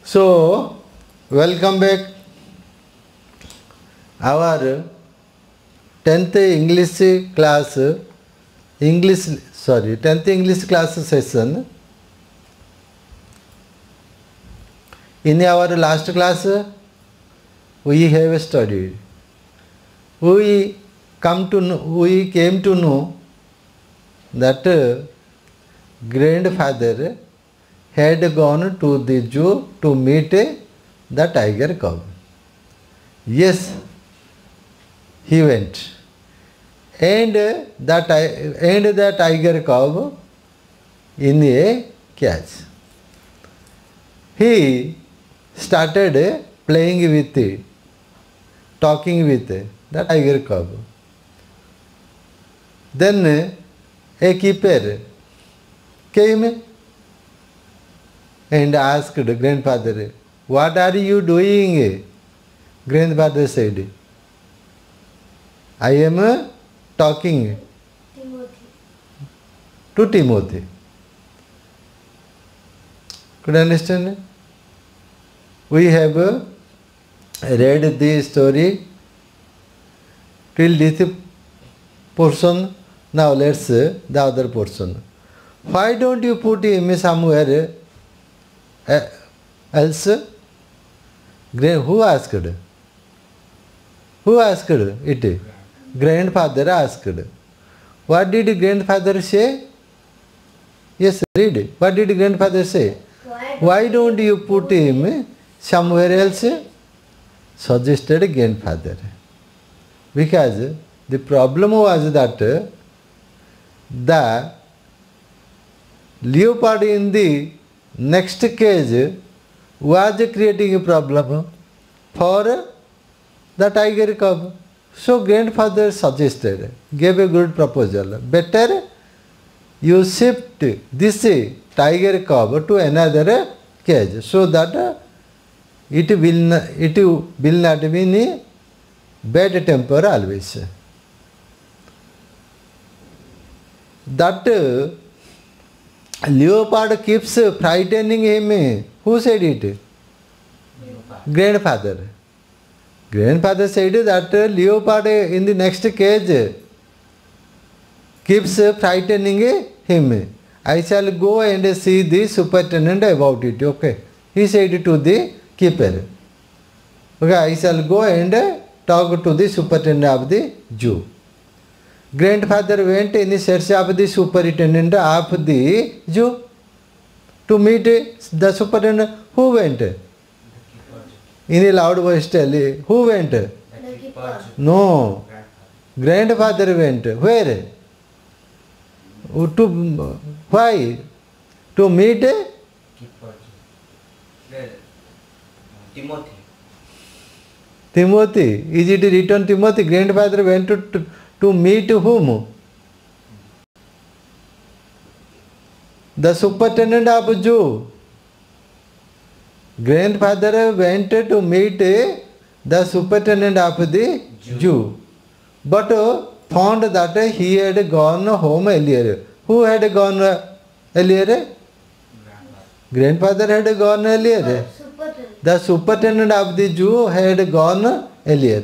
So, welcome back. Our 10th English class, 10th English class session. In our last class, we have studied. We came to know that grandfather had gone to the zoo to meet the tiger cub. Yes, he went. And the tiger cub in a cage. He started playing with it, talking with the tiger cub. Then a keeper came and asked grandfather, "What are you doing?" Grandfather said, "I am talking to Timothy." Could you understand? We have read the story till this portion. Now let's the other portion. Why don't you put him somewhere else? Who asked? Who asked it? Grandfather asked. What did grandfather say? Yes, read. What did grandfather say? Why don't you put him somewhere else? Suggested grandfather. Because the problem was that the leopard in the next cage was creating a problem for the tiger cub. So grandfather suggested, gave a good proposal. Better you shift this tiger cub to another cage so that it will not be in bad temper always. That leopard keeps frightening him. Who said it? Grandfather. Grandfather said that leopard in the next cage keeps frightening him. I shall go and see the superintendent about it. Okay. He said to the keeper. Okay, I shall go and talk to the superintendent of the zoo. Grandfather went in search of the superintendent of the zoo to meet the superintendent. Who went? In a loud voice tell, who went? No. Grandfather went. Where? Why? To meet Timothy. Timothy. Is it written Timothy? Grandfather went to meet whom? The superintendent of zoo. Grandfather went to meet the superintendent of the zoo, but found that he had gone home earlier. Who had gone earlier? Grandfather had gone earlier. The superintendent of the zoo had gone earlier.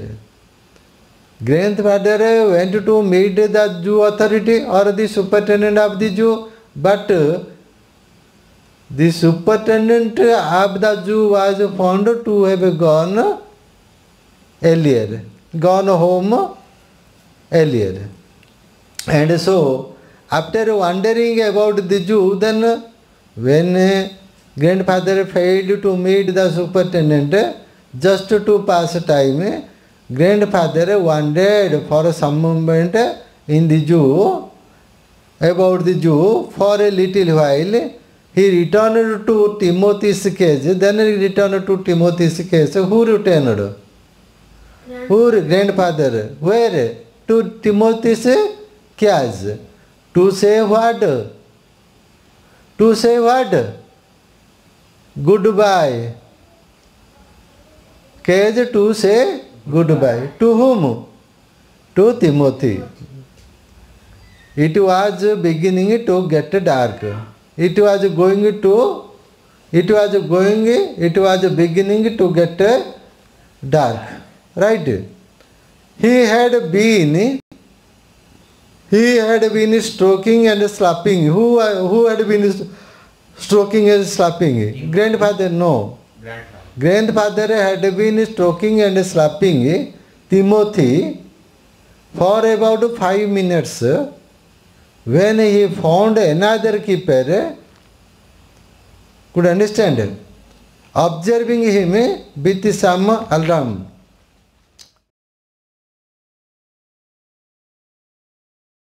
Grandfather went to meet the zoo authority or the superintendent of the zoo, but the superintendent of the zoo was found to have gone earlier, gone home earlier. And so, after wondering about the zoo, then when grandfather failed to meet the superintendent, just to pass time, grandfather wandered for some moment in the zoo, about the zoo for a little while. He returned to Timothy's cage. Then he returned to Timothy's cage. Who returned? Who? Grandfather. Where? To Timothy's cage. To say what? To say what? Goodbye. Cage to say goodbye. To whom? To Timothy. It was beginning to get dark. It was going to it was going, it was beginning to get dark, right? He had been stroking and slapping. Who had been stroking and slapping? Grandfather, no. Grandfather had been stroking and slapping Timothy for about 5 minutes when he found another keeper, could understand, observing him with some alarm.